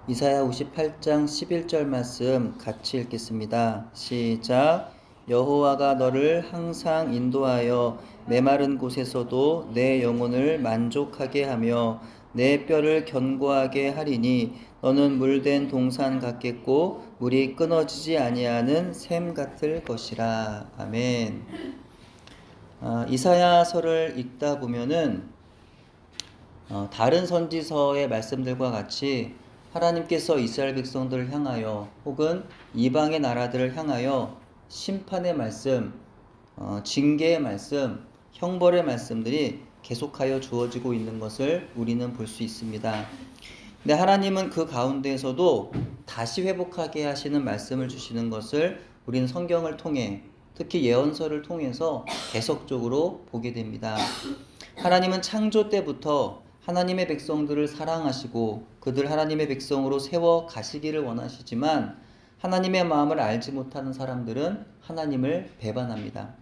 이사야 58장 11절 말씀 같이 읽겠습니다. 시작. 여호와가 너를 항상 인도하여 메마른 곳에서도 내 영혼을 만족하게 하며 내 뼈를 견고하게 하리니 너는 물된 동산 같겠고 물이 끊어지지 아니하는 샘 같을 것이라. 아멘. 이사야서를 읽다 보면은 다른 선지서의 말씀들과 같이 하나님께서 이스라엘 백성들을 향하여 혹은 이방의 나라들을 향하여 심판의 말씀, 징계의 말씀, 형벌의 말씀들이 계속하여 주어지고 있는 것을 우리는 볼 수 있습니다. 근데 하나님은 그 가운데에서도 다시 회복하게 하시는 말씀을 주시는 것을 우리는 성경을 통해, 특히 예언서를 통해서 계속적으로 보게 됩니다. 하나님은 창조 때부터 하나님의 백성들을 사랑하시고 그들 하나님의 백성으로 세워 가시기를 원하시지만 하나님의 마음을 알지 못하는 사람들은 하나님을 배반합니다.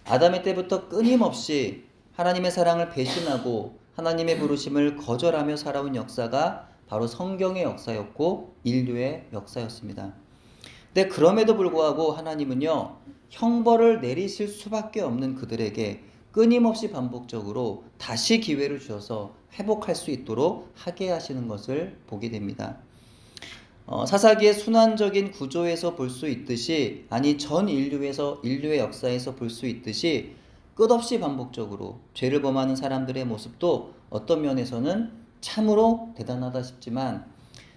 아담의 때부터 끊임없이 하나님의 사랑을 배신하고 하나님의 부르심을 거절하며 살아온 역사가 바로 성경의 역사였고 인류의 역사였습니다. 근데 그럼에도 불구하고 하나님은요, 형벌을 내리실 수밖에 없는 그들에게 끊임없이 반복적으로 다시 기회를 주셔서 회복할 수 있도록 하게 하시는 것을 보게 됩니다. 사사기의 순환적인 구조에서 볼 수 있듯이, 아니 전 인류의 역사에서 볼 수 있듯이 끝없이 반복적으로 죄를 범하는 사람들의 모습도 어떤 면에서는 참으로 대단하다 싶지만,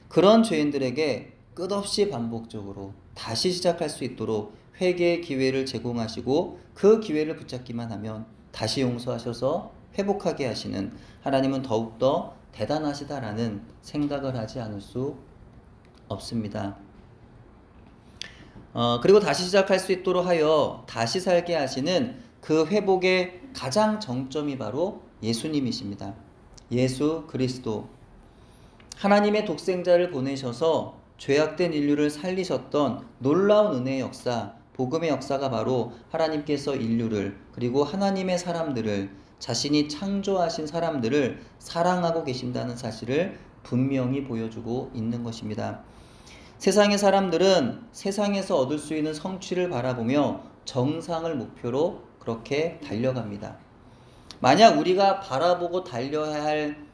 그런 죄인들에게 끝없이 반복적으로 다시 시작할 수 있도록 회개의 기회를 제공하시고 그 기회를 붙잡기만 하면 다시 용서하셔서 회복하게 하시는 하나님은 더욱더 대단하시다라는 생각을 하지 않을 수 없습니다. 그리고 다시 시작할 수 있도록 하여 다시 살게 하시는 그 회복의 가장 정점이 바로 예수님이십니다. 예수 그리스도. 하나님의 독생자를 보내셔서 죄악된 인류를 살리셨던 놀라운 은혜의 역사, 복음의 역사가 바로 하나님께서 인류를, 그리고 하나님의 사람들을, 자신이 창조하신 사람들을 사랑하고 계신다는 사실을 분명히 보여주고 있는 것입니다. 세상의 사람들은 세상에서 얻을 수 있는 성취를 바라보며 정상을 목표로 그렇게 달려갑니다. 만약 우리가 바라보고 달려야 할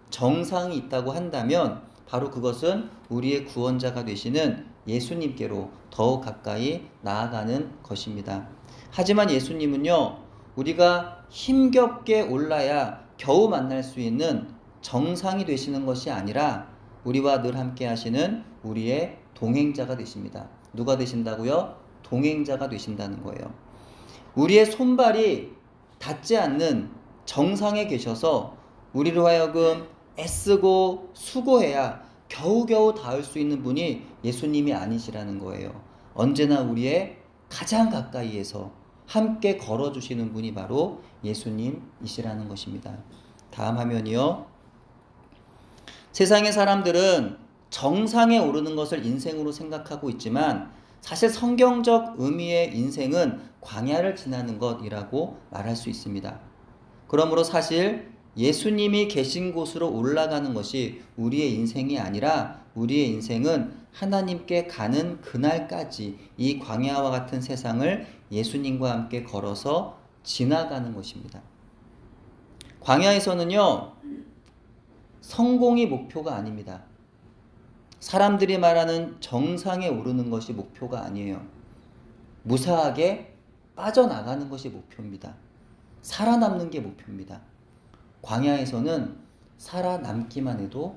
정상이 있다고 한다면 바로 그것은 우리의 구원자가 되시는 예수님께로 더욱 가까이 나아가는 것입니다. 하지만 예수님은요, 우리가 힘겹게 올라야 겨우 만날 수 있는 정상이 되시는 것이 아니라 우리와 늘 함께 하시는 우리의 동행자가 되십니다. 누가 되신다고요? 동행자가 되신다는 거예요. 우리의 손발이 닿지 않는 정상에 계셔서 우리로 하여금 애쓰고 수고해야 겨우겨우 닿을 수 있는 분이 예수님이 아니시라는 거예요. 언제나 우리의 가장 가까이에서 함께 걸어주시는 분이 바로 예수님이시라는 것입니다. 다음 화면이요. 세상의 사람들은 정상에 오르는 것을 인생으로 생각하고 있지만 사실 성경적 의미의 인생은 광야를 지나는 것이라고 말할 수 있습니다. 그러므로 사실 예수님이 계신 곳으로 올라가는 것이 우리의 인생이 아니라 우리의 인생은 하나님께 가는 그날까지 이 광야와 같은 세상을 예수님과 함께 걸어서 지나가는 것입니다. 광야에서는요, 성공이 목표가 아닙니다. 사람들이 말하는 정상에 오르는 것이 목표가 아니에요. 무사하게 빠져나가는 것이 목표입니다. 살아남는 게 목표입니다. 광야에서는 살아남기만 해도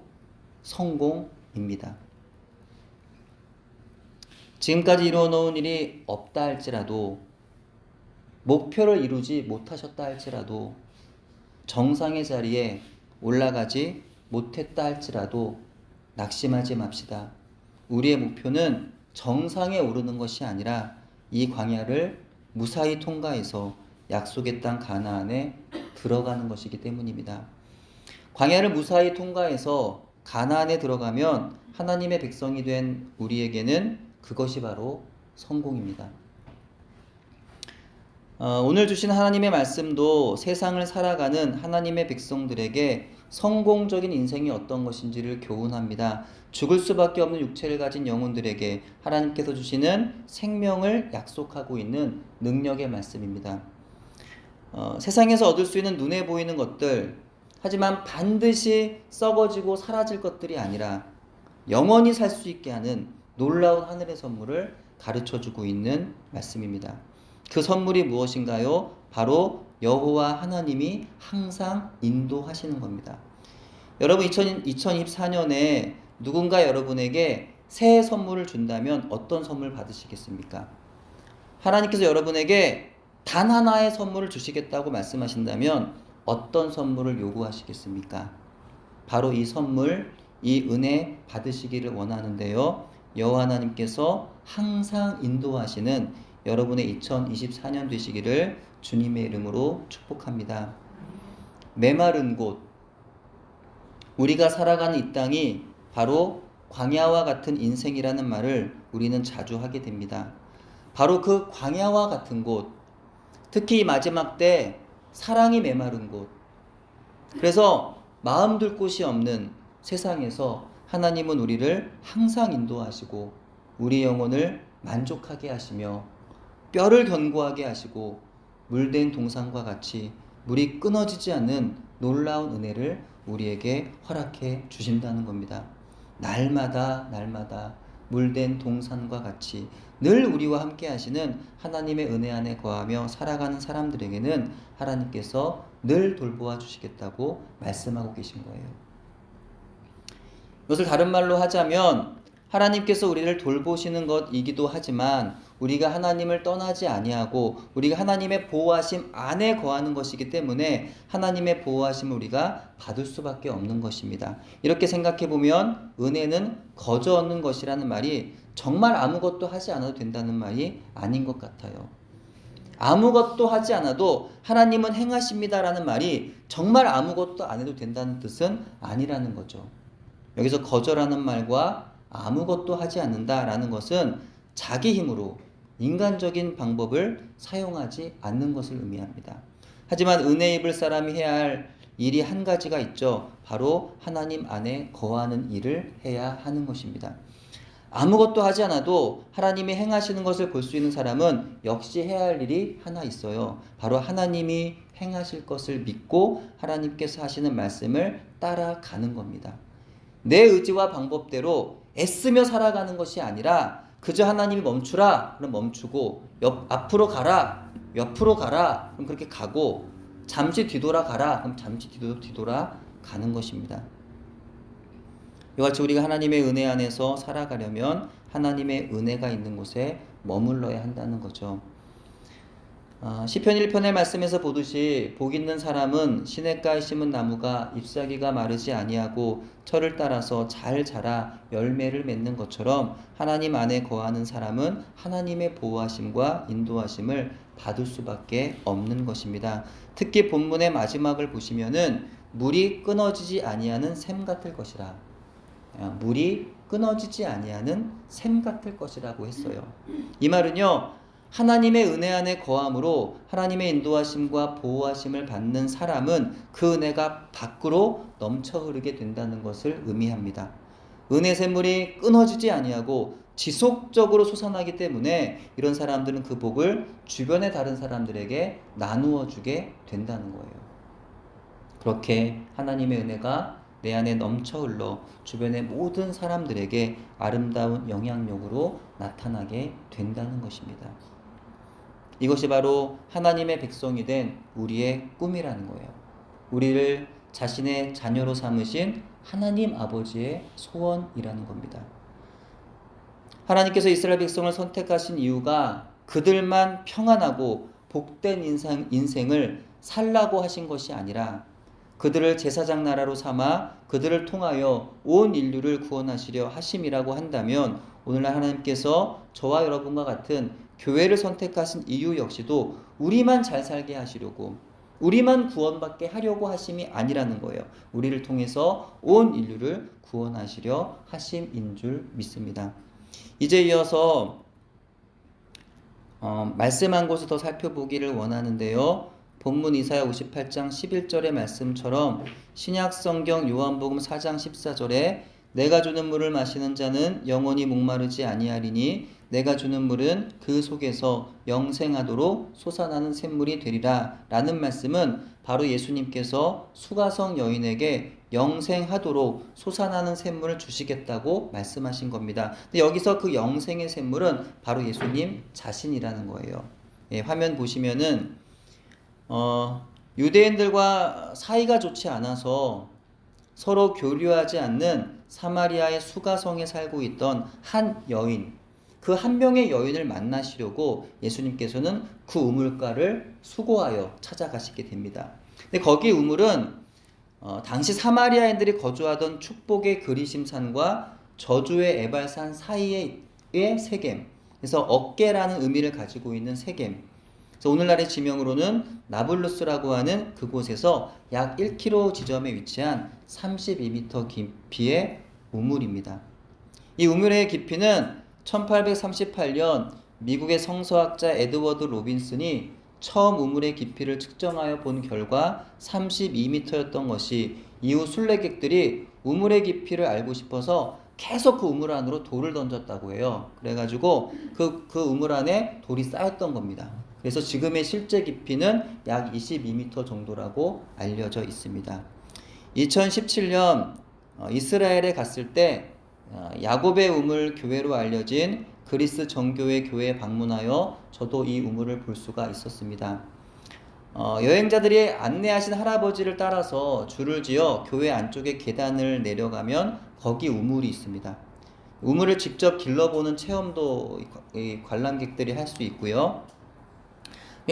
성공입니다. 지금까지 이루어놓은 일이 없다 할지라도, 목표를 이루지 못하셨다 할지라도, 정상의 자리에 올라가지 못했다 할지라도 낙심하지 맙시다. 우리의 목표는 정상에 오르는 것이 아니라 이 광야를 무사히 통과해서 약속의 땅 가나안에 들어가는 것이기 때문입니다. 광야를 무사히 통과해서 가나안에 들어가면 하나님의 백성이 된 우리에게는 그것이 바로 성공입니다. 오늘 주신 하나님의 말씀도 세상을 살아가는 하나님의 백성들에게 성공적인 인생이 어떤 것인지를 교훈합니다. 죽을 수밖에 없는 육체를 가진 영혼들에게 하나님께서 주시는 생명을 약속하고 있는 능력의 말씀입니다. 세상에서 얻을 수 있는 눈에 보이는 것들, 하지만 반드시 썩어지고 사라질 것들이 아니라 영원히 살 수 있게 하는 놀라운 하늘의 선물을 가르쳐주고 있는 말씀입니다. 그 선물이 무엇인가요? 바로 여호와 하나님이 항상 인도하시는 겁니다. 여러분, 2024년에 누군가 여러분에게 새해 선물을 준다면 어떤 선물 받으시겠습니까? 하나님께서 여러분에게 단 하나의 선물을 주시겠다고 말씀하신다면 어떤 선물을 요구하시겠습니까? 바로 이 선물, 이 은혜 받으시기를 원하는데요. 여호와 하나님께서 항상 인도하시는 여러분의 2024년 되시기를 주님의 이름으로 축복합니다. 메마른 곳, 우리가 살아가는 이 땅이 바로 광야와 같은 인생이라는 말을 우리는 자주 하게 됩니다. 바로 그 광야와 같은 곳, 특히 마지막 때 사랑이 메마른 곳, 그래서 마음 둘 곳이 없는 세상에서 하나님은 우리를 항상 인도하시고 우리 영혼을 만족하게 하시며 뼈를 견고하게 하시고 물된 동산과 같이 물이 끊어지지 않는 놀라운 은혜를 우리에게 허락해 주신다는 겁니다. 날마다 물된 동산과 같이 늘 우리와 함께 하시는 하나님의 은혜 안에 거하며 살아가는 사람들에게는 하나님께서 늘 돌보아 주시겠다고 말씀하고 계신 거예요. 이것을 다른 말로 하자면 하나님께서 우리를 돌보시는 것이기도 하지만 우리가 하나님을 떠나지 아니하고 우리가 하나님의 보호하심 안에 거하는 것이기 때문에 하나님의 보호하심을 우리가 받을 수밖에 없는 것입니다. 이렇게 생각해 보면 은혜는 거저 얻는 것이라는 말이 정말 아무것도 하지 않아도 된다는 말이 아닌 것 같아요. 아무것도 하지 않아도 하나님은 행하십니다라는 말이 정말 아무것도 안 해도 된다는 뜻은 아니라는 거죠. 여기서 거저라는 말과 아무것도 하지 않는다라는 것은 자기 힘으로 인간적인 방법을 사용하지 않는 것을 의미합니다. 하지만 은혜 입을 사람이 해야 할 일이 한 가지가 있죠. 바로 하나님 안에 거하는 일을 해야 하는 것입니다. 아무것도 하지 않아도 하나님이 행하시는 것을 볼 수 있는 사람은 역시 해야 할 일이 하나 있어요. 바로 하나님이 행하실 것을 믿고 하나님께서 하시는 말씀을 따라가는 겁니다. 내 의지와 방법대로 애쓰며 살아가는 것이 아니라 그저 하나님이 멈추라 그럼 멈추고 앞으로 가라 옆으로 가라 그럼 그렇게 가고 잠시 뒤돌아 가라 그럼 잠시 뒤돌아 가는 것입니다. 이와 같이 우리가 하나님의 은혜 안에서 살아가려면 하나님의 은혜가 있는 곳에 머물러야 한다는 거죠. 시편 1편의 말씀에서 보듯이 복 있는 사람은 시냇가에 심은 나무가 잎사귀가 마르지 아니하고 철을 따라서 잘 자라 열매를 맺는 것처럼 하나님 안에 거하는 사람은 하나님의 보호하심과 인도하심을 받을 수밖에 없는 것입니다. 특히 본문의 마지막을 보시면은 물이 끊어지지 아니하는 샘 같을 것이라, 물이 끊어지지 아니하는 샘 같을 것이라고 했어요. 이 말은요, 하나님의 은혜 안에 거함으로 하나님의 인도하심과 보호하심을 받는 사람은 그 은혜가 밖으로 넘쳐 흐르게 된다는 것을 의미합니다. 은혜 샘물이 끊어지지 아니하고 지속적으로 솟아나기 때문에 이런 사람들은 그 복을 주변의 다른 사람들에게 나누어 주게 된다는 거예요. 그렇게 하나님의 은혜가 내 안에 넘쳐 흘러 주변의 모든 사람들에게 아름다운 영향력으로 나타나게 된다는 것입니다. 이것이 바로 하나님의 백성이 된 우리의 꿈이라는 거예요. 우리를 자신의 자녀로 삼으신 하나님 아버지의 소원이라는 겁니다. 하나님께서 이스라엘 백성을 선택하신 이유가 그들만 평안하고 복된 인생을 살라고 하신 것이 아니라 그들을 제사장 나라로 삼아 그들을 통하여 온 인류를 구원하시려 하심이라고 한다면 오늘날 하나님께서 저와 여러분과 같은 교회를 선택하신 이유 역시도 우리만 잘 살게 하시려고, 우리만 구원받게 하려고 하심이 아니라는 거예요. 우리를 통해서 온 인류를 구원하시려 하심인 줄 믿습니다. 이제 이어서 말씀한 곳을 더 살펴보기를 원하는데요. 본문 이사야 58장 11절의 말씀처럼 신약성경 요한복음 4장 14절에 내가 주는 물을 마시는 자는 영원히 목마르지 아니하리니 내가 주는 물은 그 속에서 영생하도록 솟아나는 샘물이 되리라 라는 말씀은 바로 예수님께서 수가성 여인에게 영생하도록 솟아나는 샘물을 주시겠다고 말씀하신 겁니다. 근데 여기서 그 영생의 샘물은 바로 예수님 자신이라는 거예요. 예, 화면 보시면은 유대인들과 사이가 좋지 않아서 서로 교류하지 않는 사마리아의 수가성에 살고 있던 한 여인, 그 한 명의 여인을 만나시려고 예수님께서는 그 우물가를 수고하여 찾아가시게 됩니다. 근데 거기 우물은 당시 사마리아인들이 거주하던 축복의 그리심산과 저주의 에발산 사이의 세겜, 그래서 어깨라는 의미를 가지고 있는 세겜, 그래서 오늘날의 지명으로는 나블루스라고 하는 그곳에서 약 1km 지점에 위치한 32m 깊이의 우물입니다. 이 우물의 깊이는 1838년 미국의 성서학자 에드워드 로빈슨이 처음 우물의 깊이를 측정하여 본 결과 32m였던 것이 이후 순례객들이 우물의 깊이를 알고 싶어서 계속 그 우물 안으로 돌을 던졌다고 해요. 그래가지고 그 우물 안에 돌이 쌓였던 겁니다. 그래서 지금의 실제 깊이는 약 22m 정도라고 알려져 있습니다. 2017년 이스라엘에 갔을 때 야곱의 우물 교회로 알려진 그리스 정교회 교회에 방문하여 저도 이 우물을 볼 수가 있었습니다. 여행자들이 안내하신 할아버지를 따라서 줄을 지어 교회 안쪽에 계단을 내려가면 거기 우물이 있습니다. 우물을 직접 길러보는 체험도 관람객들이 할 수 있고요.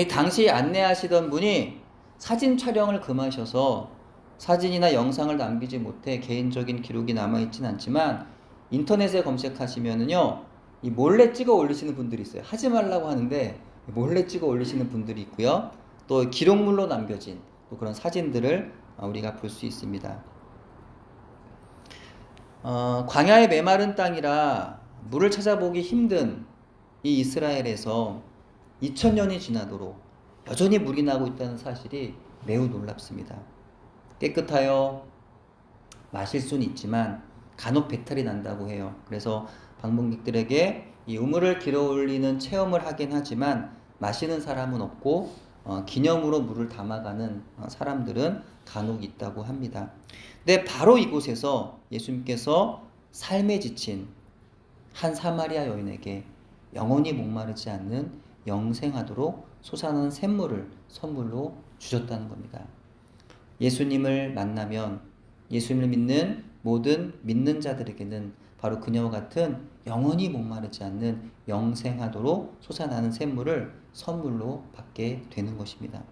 당시 안내하시던 분이 사진 촬영을 금하셔서 사진이나 영상을 남기지 못해 개인적인 기록이 남아있진 않지만 인터넷에 검색하시면은요, 이 몰래 찍어 올리시는 분들이 있어요. 하지 말라고 하는데 몰래 찍어 올리시는 분들이 있고요. 또 기록물로 남겨진 또 그런 사진들을 우리가 볼 수 있습니다. 광야의 메마른 땅이라 물을 찾아보기 힘든 이 이스라엘에서 2000년이 지나도록 여전히 물이 나고 있다는 사실이 매우 놀랍습니다. 깨끗하여 마실 수는 있지만 간혹 배탈이 난다고 해요. 그래서 방문객들에게 이 우물을 길어 올리는 체험을 하긴 하지만 마시는 사람은 없고 기념으로 물을 담아가는 사람들은 간혹 있다고 합니다. 근데 바로 이곳에서 예수님께서 삶에 지친 한 사마리아 여인에게 영원히 목마르지 않는 영생하도록 솟아나는 샘물을 선물로 주셨다는 겁니다. 예수님을 만나면 예수님을 믿는 모든 믿는 자들에게는 바로 그녀와 같은 영원히 목마르지 않는 영생하도록 솟아나는 샘물을 선물로 받게 되는 것입니다.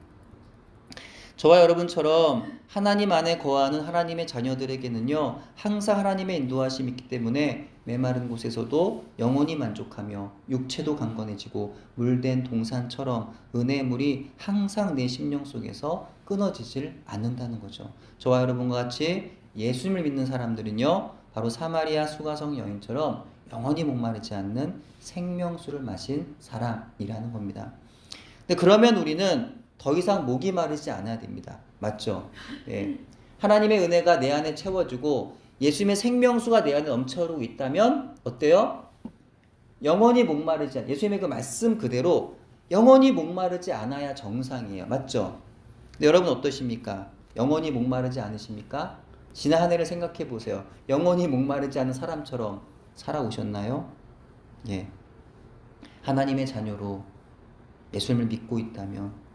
저와 여러분처럼 하나님 안에 거하는 하나님의 자녀들에게는요, 항상 하나님의 인도하심이 있기 때문에 메마른 곳에서도 영원히 만족하며 육체도 강건해지고 물된 동산처럼 은혜의 물이 항상 내 심령 속에서 끊어지질 않는다는 거죠. 저와 여러분과 같이 예수님을 믿는 사람들은요, 바로 사마리아 수가성 여인처럼 영원히 목마르지 않는 생명수를 마신 사람이라는 겁니다. 근데 그러면 우리는 더 이상 목이 마르지 않아야 됩니다. 맞죠? 예. 하나님의 은혜가 내 안에 채워지고 예수님의 생명수가 내 안에 넘쳐흐르고 있다면 어때요? 영원히 목마르지 않아요. 예수님의 그 말씀 그대로 영원히 목마르지 않아야 정상이에요. 맞죠? 근데 여러분 어떠십니까? 영원히 목마르지 않으십니까? 지난 한 해를 생각해 보세요. 영원히 목마르지 않은 사람처럼 살아오셨나요? 예. 하나님의 자녀로 예수님을 믿고 있다면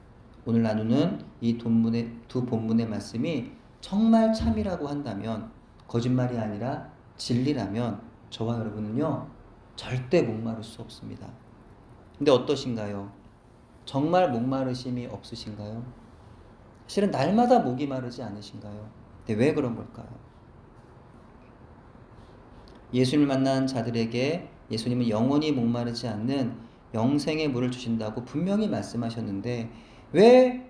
오늘 나누는 이 두 본문의 말씀이 정말 참이라고 한다면, 거짓말이 아니라 진리라면 저와 여러분은요, 절대 목마를 수 없습니다. 근데 어떠신가요? 정말 목마르심이 없으신가요? 실은 날마다 목이 마르지 않으신가요? 근데 왜 그런 걸까요? 예수님을 만난 자들에게 예수님은 영원히 목마르지 않는 영생의 물을 주신다고 분명히 말씀하셨는데 왜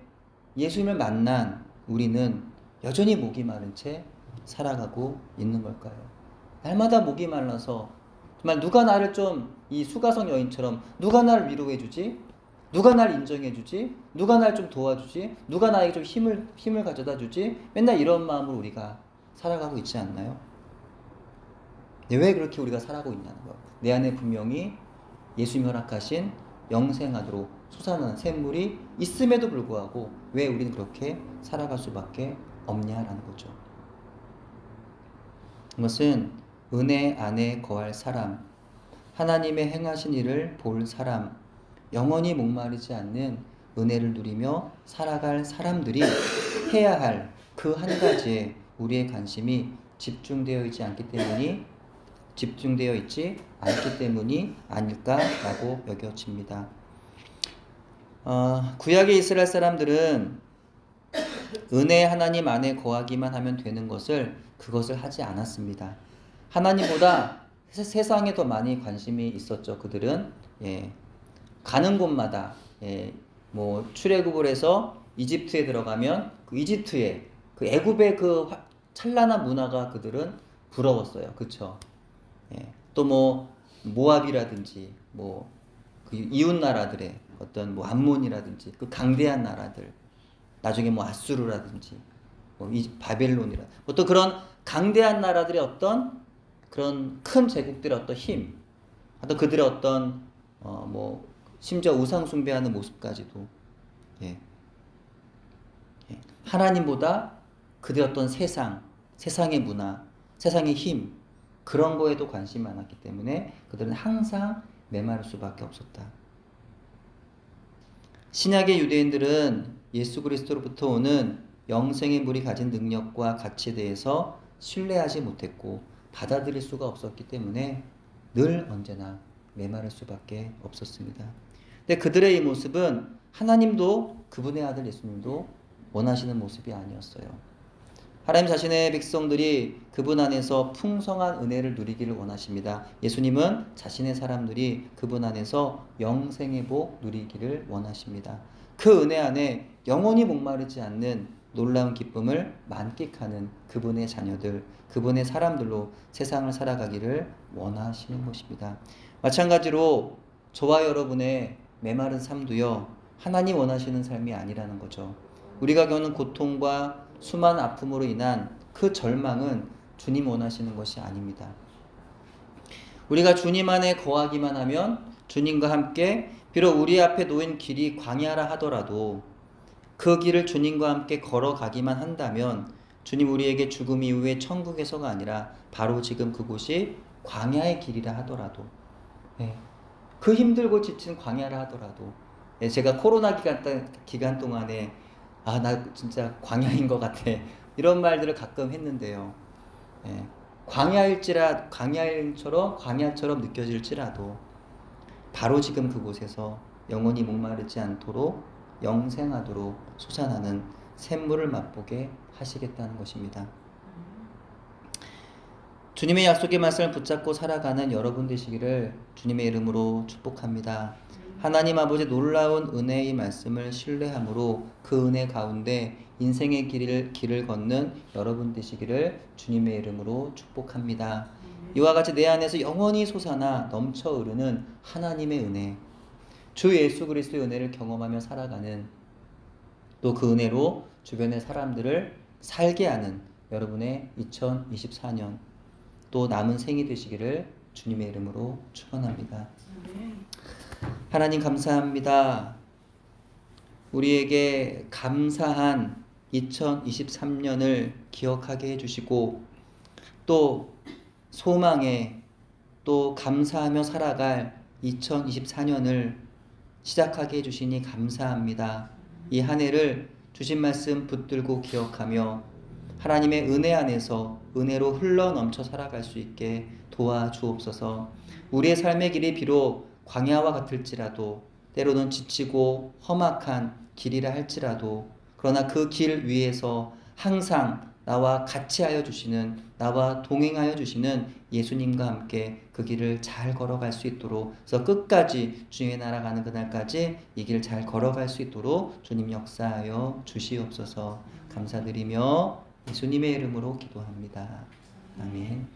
예수님을 만난 우리는 여전히 목이 마른 채 살아가고 있는 걸까요? 날마다 목이 말라서 정말 누가 나를 좀 이 수가성 여인처럼 누가 나를 위로해 주지? 누가 날 인정해주지? 누가 날 좀 도와주지? 누가 나에게 좀 힘을 가져다 주지? 맨날 이런 마음으로 우리가 살아가고 있지 않나요? 왜 그렇게 우리가 살아가고 있냐는 거. 내 안에 분명히 예수님이 허락하신 영생하도록 솟아나는 샘물이 있음에도 불구하고 왜 우리는 그렇게 살아갈 수밖에 없냐라는 거죠. 이것은 은혜 안에 거할 사람, 하나님의 행하신 일을 볼 사람, 영원히 목마르지 않는 은혜를 누리며 살아갈 사람들이 해야 할 그 한 가지에 우리의 관심이 집중되어 있지 않기 때문이 아닐까라고 여겨집니다. 구약의 이스라엘 사람들은 은혜 하나님 안에 거하기만 하면 되는 그것을 하지 않았습니다. 하나님보다 세상에 더 많이 관심이 있었죠. 그들은 가는 곳마다 뭐 출애굽을 해서 이집트에 들어가면 그 이집트의 그 애굽의 그 찬란한 문화가 그들은 부러웠어요. 그렇죠? 또 뭐 모압이라든지 뭐 그 이웃 나라들의 어떤 뭐 암몬이라든지 그 강대한 나라들, 나중에 뭐 아수르라든지 뭐 바벨론이라 또 그런 강대한 나라들의 어떤 그런 큰 제국들의 어떤 힘, 또 그들의 어떤 뭐 심지어 우상 숭배하는 모습까지도 하나님보다 그들의 어떤 세상의 문화, 세상의 힘 그런 거에도 관심이 많았기 때문에 그들은 항상 메마를 수밖에 없었다. 신약의 유대인들은 예수 그리스도로부터 오는 영생의 물이 가진 능력과 가치에 대해서 신뢰하지 못했고 받아들일 수가 없었기 때문에 늘 언제나 메마를 수밖에 없었습니다. 근데 그들의 이 모습은 하나님도 그분의 아들 예수님도 원하시는 모습이 아니었어요. 하나님 자신의 백성들이 그분 안에서 풍성한 은혜를 누리기를 원하십니다. 예수님은 자신의 사람들이 그분 안에서 영생의 복 누리기를 원하십니다. 그 은혜 안에 영원히 목마르지 않는 놀라운 기쁨을 만끽하는 그분의 자녀들, 그분의 사람들로 세상을 살아가기를 원하시는 것입니다. 마찬가지로 저와 여러분의 메마른 삶도요, 하나님 원하시는 삶이 아니라는 거죠. 우리가 겪는 고통과 수많은 아픔으로 인한 그 절망은 주님 원하시는 것이 아닙니다. 우리가 주님 안에 거하기만 하면 주님과 함께 비록 우리 앞에 놓인 길이 광야라 하더라도 그 길을 주님과 함께 걸어가기만 한다면 주님 우리에게 죽음 이후에 천국에서가 아니라 바로 지금 그곳이 광야의 길이라 하더라도 그 힘들고 지친 광야라 하더라도 제가 코로나 기간 동안에 나 진짜 광야인 것 같아 이런 말들을 가끔 했는데요. 광야처럼 느껴질지라도 바로 지금 그곳에서 영원히 목마르지 않도록 영생하도록 솟아나는 샘물을 맛보게 하시겠다는 것입니다. 주님의 약속의 말씀을 붙잡고 살아가는 여러분 되시기를 주님의 이름으로 축복합니다. 하나님 아버지 놀라운 은혜의 말씀을 신뢰함으로 그 은혜 가운데 인생의 길을 걷는 여러분 되시기를 주님의 이름으로 축복합니다. 이와 같이 내 안에서 영원히 솟아나 넘쳐 흐르는 하나님의 은혜, 주 예수 그리스도의 은혜를 경험하며 살아가는 또 그 은혜로 주변의 사람들을 살게 하는 여러분의 2024년 또 남은 생이 되시기를 주님의 이름으로 축원합니다. 하나님 감사합니다. 우리에게 감사한 2023년을 기억하게 해주시고 또 소망에 또 감사하며 살아갈 2024년을 시작하게 해주시니 감사합니다. 이 한 해를 주신 말씀 붙들고 기억하며 하나님의 은혜 안에서 은혜로 흘러 넘쳐 살아갈 수 있게 도와주옵소서. 우리의 삶의 길이 비록 광야와 같을지라도 때로는 지치고 험악한 길이라 할지라도 그러나 그 길 위에서 항상 나와 같이 하여 주시는 나와 동행하여 주시는 예수님과 함께 그 길을 잘 걸어갈 수 있도록 그래서 끝까지 주님의 나라 가는 그날까지 이 길 잘 걸어갈 수 있도록 주님 역사하여 주시옵소서. 감사드리며 예수님의 이름으로 기도합니다. 아멘.